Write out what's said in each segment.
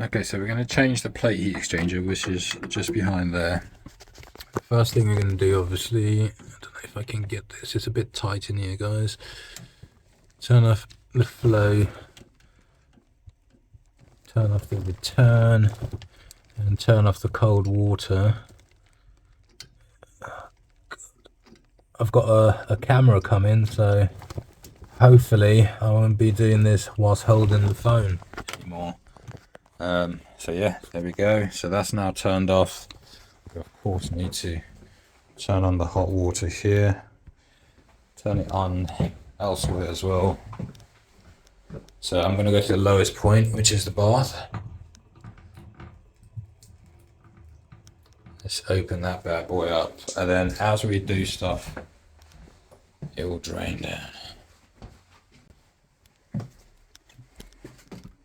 Okay, so we're going to change the plate heat exchanger, which is just behind there. The first thing we're going to do, obviously, I don't know if I can get this, it's a bit tight in here, guys. Turn off the flow, turn off the return, and turn off the cold water. I've got a camera coming, so hopefully I won't be doing this whilst holding the phone anymore. So yeah, there we go. So that's now turned off. We of course need to turn on the hot water here, turn it on elsewhere as well. So I'm going to go to the lowest point, which is the bath. Let's open that bad boy up, and then as we do stuff, it will drain down.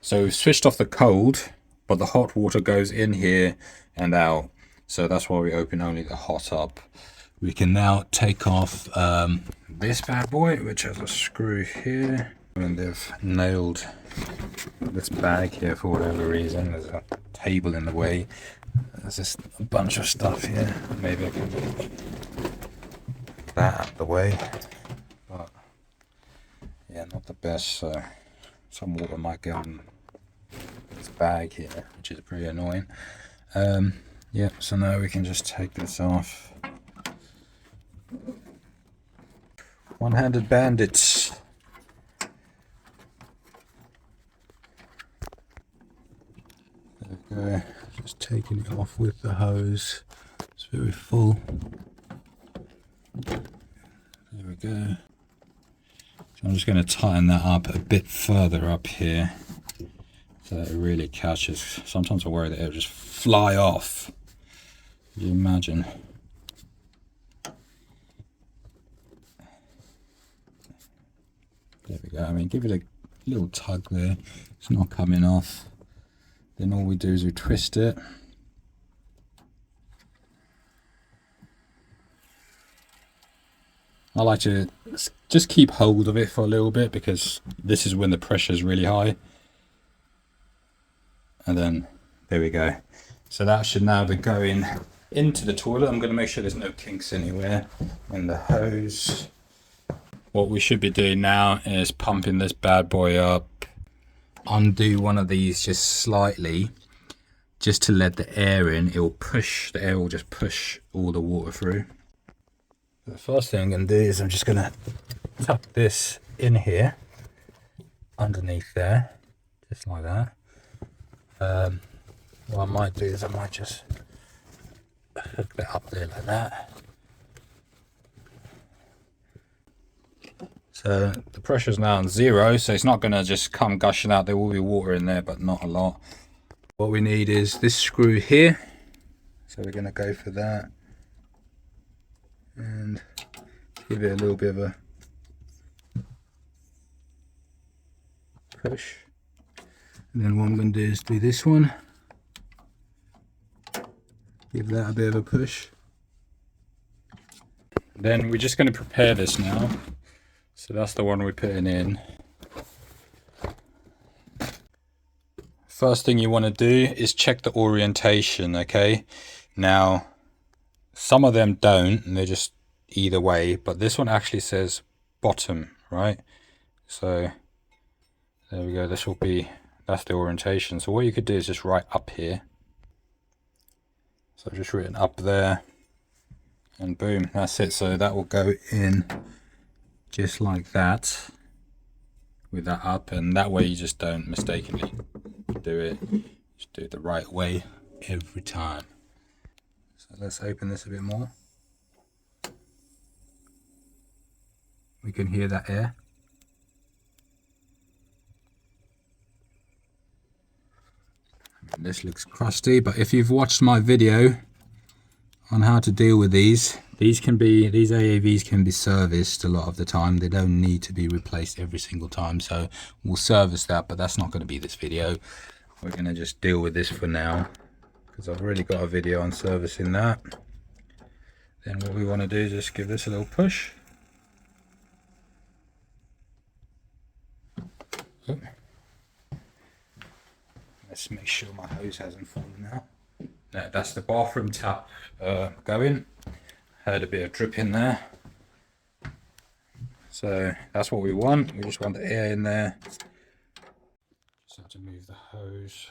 So we've switched off the cold, but the hot water goes in here and out. So that's why we open only the hot up. We can now take off this bad boy, which has a screw here. And they've nailed this bag here for whatever reason. There's a table in the way. There's just a bunch of stuff here. Maybe I can get that out of the way. But yeah, not the best. So some water might get on this bag here, which is pretty annoying. Yeah, so now we can just take this off. One-handed bandits. There we go. Just taking it off with the hose. It's very full. There we go. So I'm just going to tighten that up a bit further up here, so that it really catches. Sometimes I worry that it'll just fly off. Can you imagine? There we go. I mean, give it a little tug there. It's not coming off. Then all we do is we twist it. I like to just keep hold of it for a little bit, because this is when the pressure is really high. And then there we go. So that should now be going into the toilet. I'm going to make sure there's no kinks anywhere in the hose. What we should be doing now is pumping this bad boy up. Undo one of these just slightly, just to let the air in. It will push, the air will just push all the water through. The first thing I'm going to do is I'm just going to tuck this in here, underneath there, just like that. What I might do is I might just hook that up there like that. So the pressure is now on 0, so it's not going to just come gushing out. There will be water in there, but not a lot. What we need is this screw here, so we're going to go for that and give it a little bit of a push. And then what I'm going to do is do this one, give that a bit of a push. Then we're just going to prepare this now. So that's the one we're putting in. First thing you want to do is check the orientation, okay? Now, some of them don't, and they're just either way, but this one actually says bottom, right? So there we go. This will be, that's the orientation. So what you could do is just write up here. So I've just written up there, and boom, that's it. So that will go in just like that, with that up, and that way you just don't mistakenly do it. Just do it the right way every time. So let's open this a bit more. We can hear that air. This looks crusty, but if you've watched my video on how to deal with these AAVs can be serviced a lot of the time. They don't need to be replaced every single time, so we'll service that, but that's not going to be this video. We're going to just deal with this for now, because I've already got a video on servicing that. Then what we want to do is just give this a little push. Let's make sure my hose hasn't fallen out. No, that's the bathroom tap going. Heard a bit of dripping there. So that's what we want. We just want the air in there. Just have to move the hose.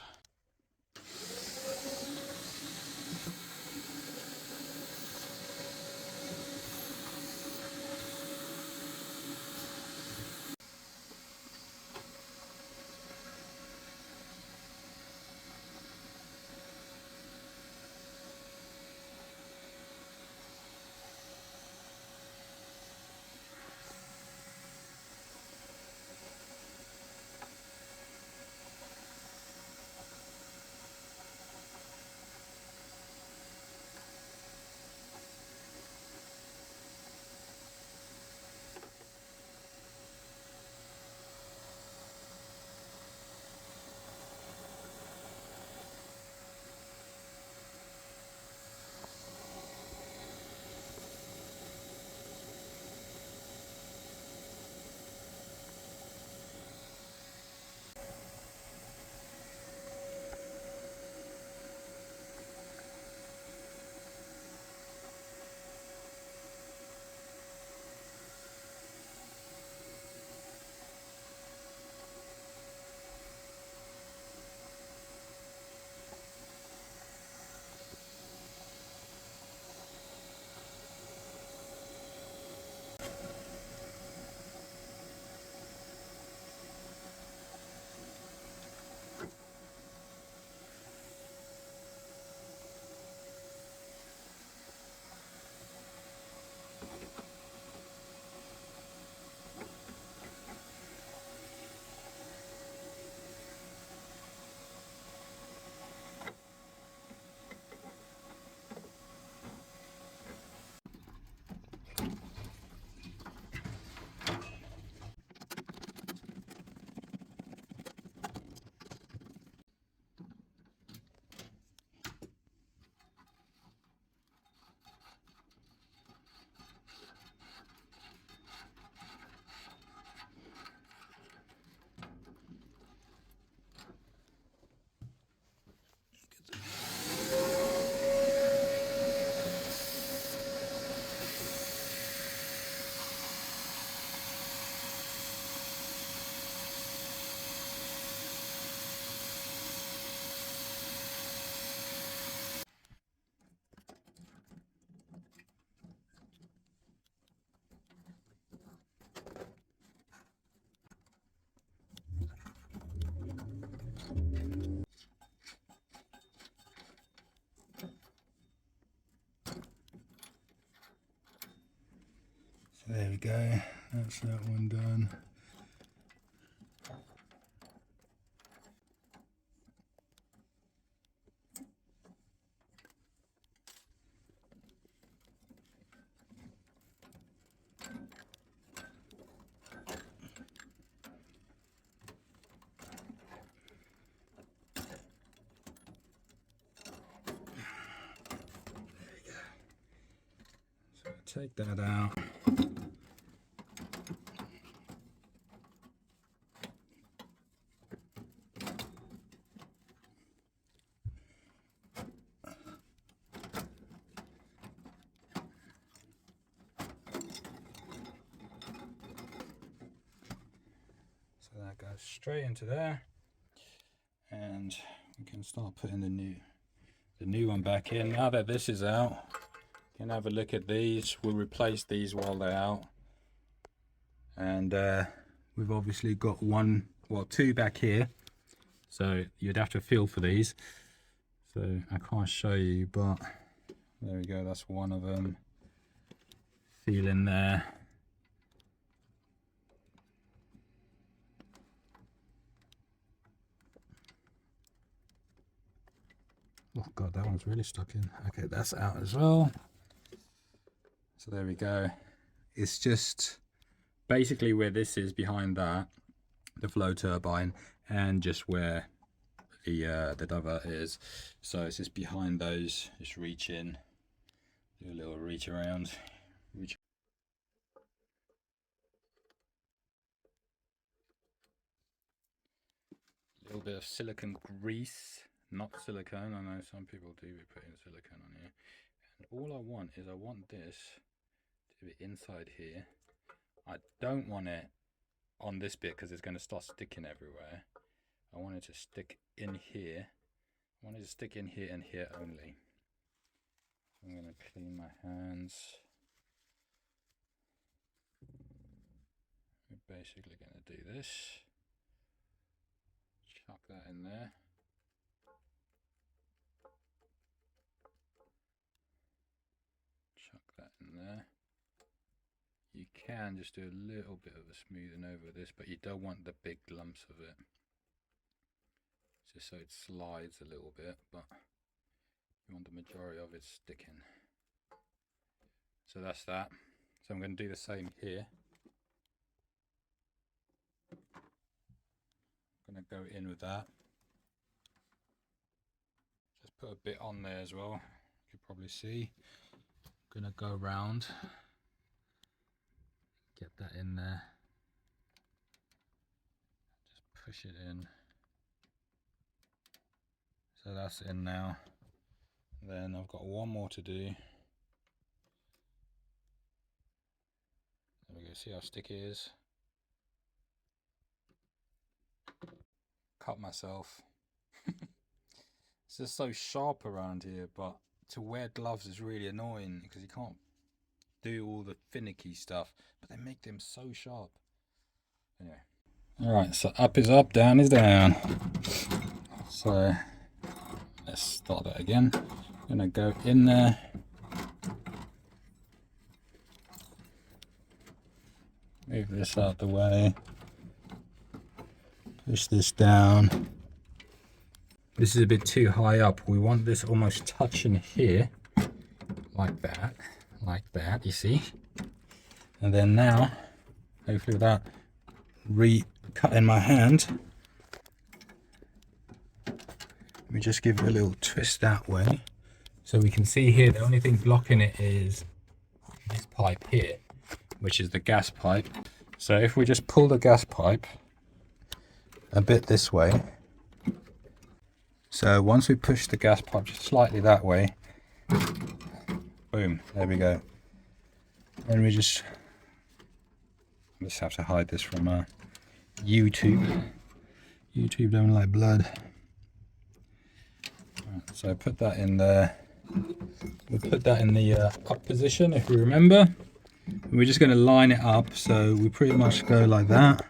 There we go, that's that one done. There we go. So take that out. That goes straight into there, and we can start putting the new one back in. Now that this is out, you can have a look at these. We'll replace these while they're out, and we've obviously got two back here, so you'd have to feel for these. So I can't show you, but there we go, that's one of them. Feel in there. Oh god, that one's really stuck in. Okay, that's out as well. So there we go. It's just basically where this is behind that, the flow turbine, and just where the divert is. So it's just behind those. Just reach in, do a little reach around, reach. little bit of silicone grease, not silicone. I know some people do be putting silicone on here. And all I want is, I want this to be inside here. I don't want it on this bit because it's going to start sticking everywhere. I want it to stick in here. I want it to stick in here and here only. I'm going to clean my hands. We're basically going to do this. Chuck that in there. Chuck that in there. You can just do a little bit of a smoothing over this, but you don't want the big lumps of it. Just so it slides a little bit, but you want the majority of it sticking. So that's that. So I'm going to do the same here. I'm going to go in with that. Just put a bit on there as well. You can probably see. I'm going to go around. Get that in there. Just push it in. So that's in now. Then I've got one more to do. There we go, see how sticky it is? Cut myself. It's just so sharp around here, but to wear gloves is really annoying because you can't do all the finicky stuff, but they make them so sharp. Anyway. Alright, so up is up, down is down. So let's start that again. I'm going to go in there. Move this out the way. Push this down. This is a bit too high up. We want this almost touching here. Like that, you see? And then now, hopefully without re-cutting my hand, we just give it a little twist that way. So we can see here, the only thing blocking it is this pipe here, which is the gas pipe. So if we just pull the gas pipe a bit this way, so once we push the gas pipe just slightly that way, boom, there we go. And we just have to hide this from YouTube. YouTube don't like blood. Right, so put that in there. We'll put that in the up position if we remember. We're just going to line it up, so we pretty much go like that.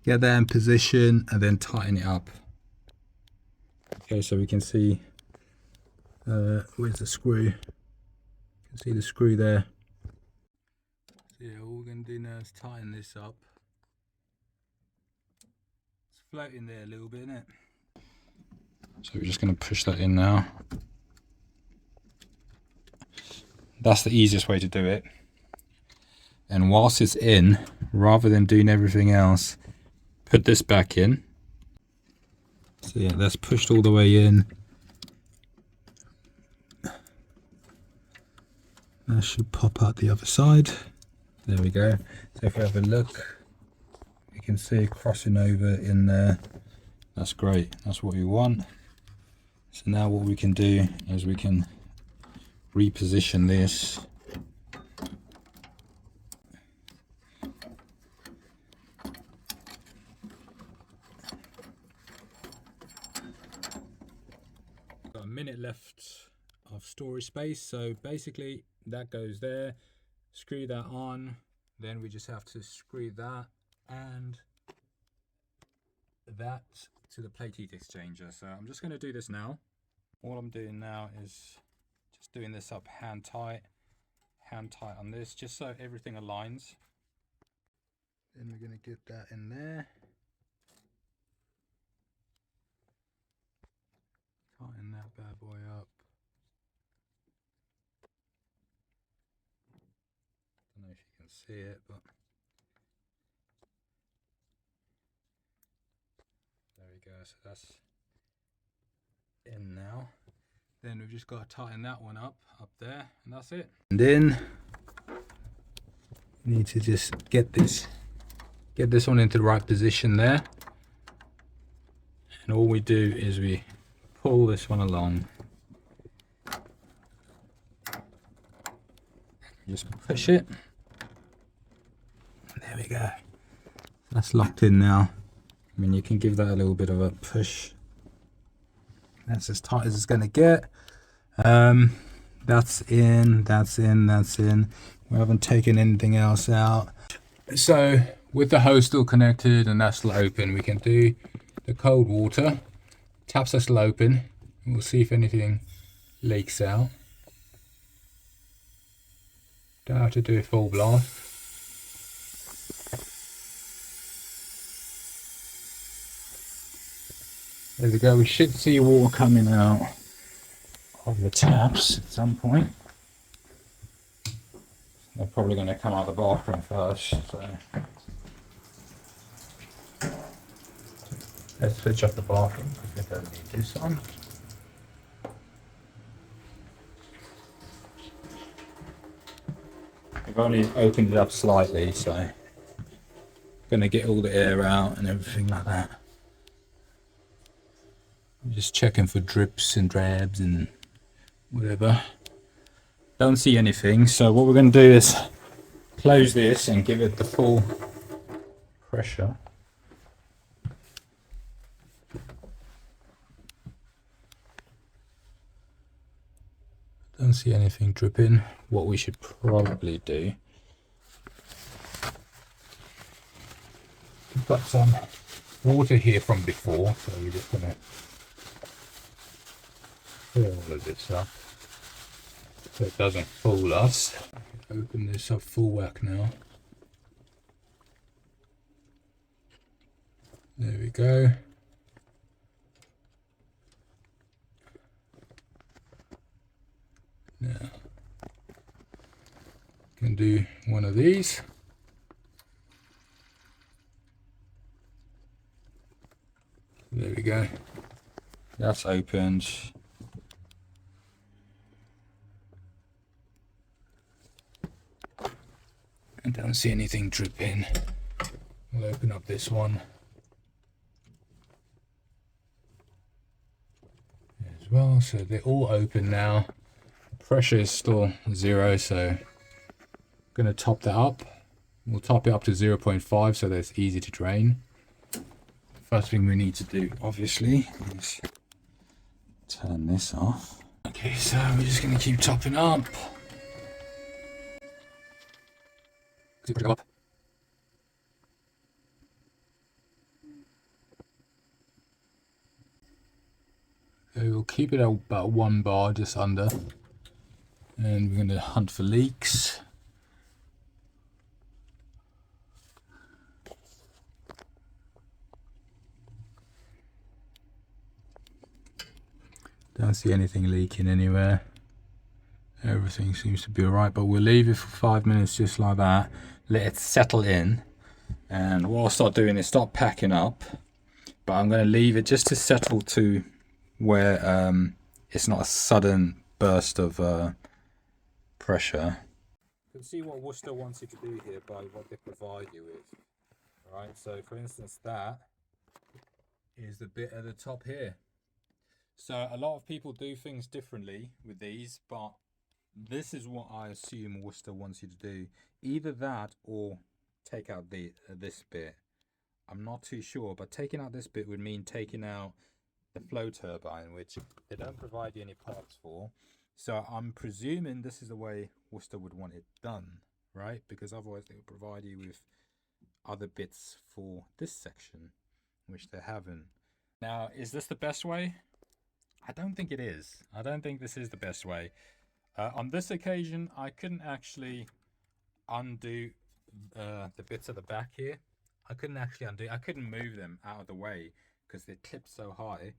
Get that in position and then tighten it up. Okay, so we can see where's the screw. You can see the screw there. So yeah, all we're going to do now is tighten this up. It's floating there a little bit, isn't it? So we're just going to push that in now. That's the easiest way to do it. And whilst it's in, rather than doing everything else, put this back in. So yeah, that's pushed all the way in. That should pop out the other side. There we go. So if we have a look, you can see it crossing over in there. That's great. That's what we want. So now what we can do is we can reposition this. Got a minute left of storage space, so basically that goes there. Screw that on, then we just have to screw that and that to the plate heat exchanger. So I'm just going to do this now. All I'm doing now is just doing this up hand tight on this, just so everything aligns. Then we're going to get that in there. Tighten that bad boy up. Don't know if you can see it, but there we go. So that's in now. Then we've just got to tighten that one up there, and that's it. And then you need to just get this one into the right position there. And all we do is we pull this one along, just push it. There we go. That's locked in now. I mean, you can give that a little bit of a push. That's as tight as it's going to get. That's in, that's in, that's in. We haven't taken anything else out. So with the hose still connected and that's still open, we can do the cold water. Taps are still open. We'll see if anything leaks out. Don't have to do a full blast. There we go. We should see water coming out of the taps at some point. They're probably going to come out of the bathroom first. So let's switch off the bathroom because we don't need this on. I've only opened it up slightly, so I'm going to get all the air out and everything like that. I'm just checking for drips and drabs and whatever. Don't see anything, so what we're going to do is close this and give it the full pressure. Don't see anything dripping. What we should probably do, we've got some water here from before, so we're just going to fill all of this up so it doesn't fool us. Open this up full whack now. There we go. Now, can do one of these. There we go. That's opened. I don't see anything dripping. We'll open up this one as well. So they're all open now. Pressure is still 0, so I'm going to top that up. We'll top it up to 0.5 so that it's easy to drain. First thing we need to do, obviously, is turn this off. Okay, so we're just going to keep topping up. Up. Okay, we'll keep it at about 1 bar, just under. And we're going to hunt for leaks. Don't see anything leaking anywhere. Everything seems to be alright, but we'll leave it for 5 minutes just like that. Let it settle in. And what I'll start doing is start packing up. But I'm going to leave it just to settle to where it's not a sudden burst of pressure. You can see what Worcester wants you to do here by what they provide you with. Alright, so for instance, that is the bit at the top here. So a lot of people do things differently with these, but this is what I assume Worcester wants you to do. Either that or take out this bit. I'm not too sure, but taking out this bit would mean taking out the flow turbine, which they don't provide you any parts for. So I'm presuming this is the way Worcester would want it done, right? Because otherwise they would provide you with other bits for this section, which they haven't. Now, is this the best way? I don't think it is. I don't think this is the best way. On this occasion, I couldn't actually undo the bits at the back here. I couldn't actually undo. I couldn't move them out of the way because they're clipped so high.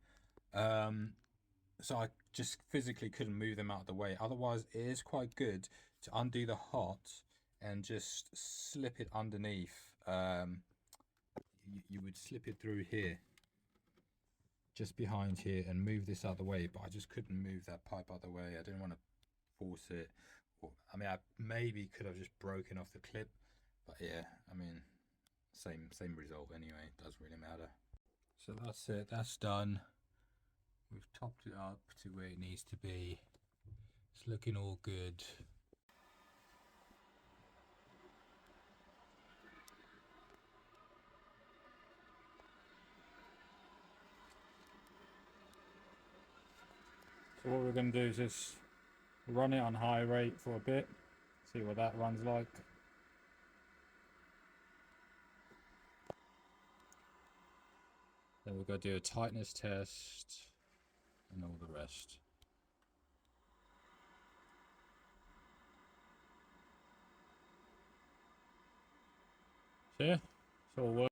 So I just physically couldn't move them out of the way. Otherwise, it is quite good to undo the hot and just slip it underneath. You would slip it through here, just behind here, and move this out of the way. But I just couldn't move that pipe out of the way. I didn't want to force it. I mean, I maybe could have just broken off the clip, but yeah, I mean, same result anyway. It doesn't really matter. So that's it, that's done. We've topped it up to where it needs to be. It's looking all good. So what we're going to do is just run it on high rate for a bit, see what that runs like. Then we're going to do a tightness test and all the rest. So yeah, it's all work.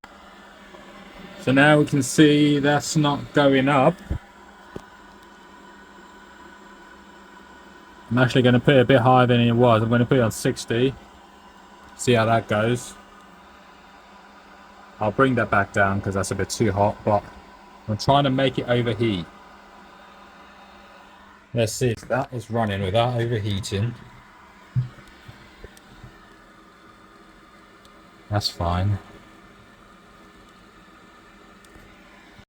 So now we can see that's not going up. I'm actually going to put it a bit higher than it was. I'm going to put it on 60. See how that goes. I'll bring that back down because that's a bit too hot, but I'm trying to make it overheat. Let's see if that is running without overheating. That's fine.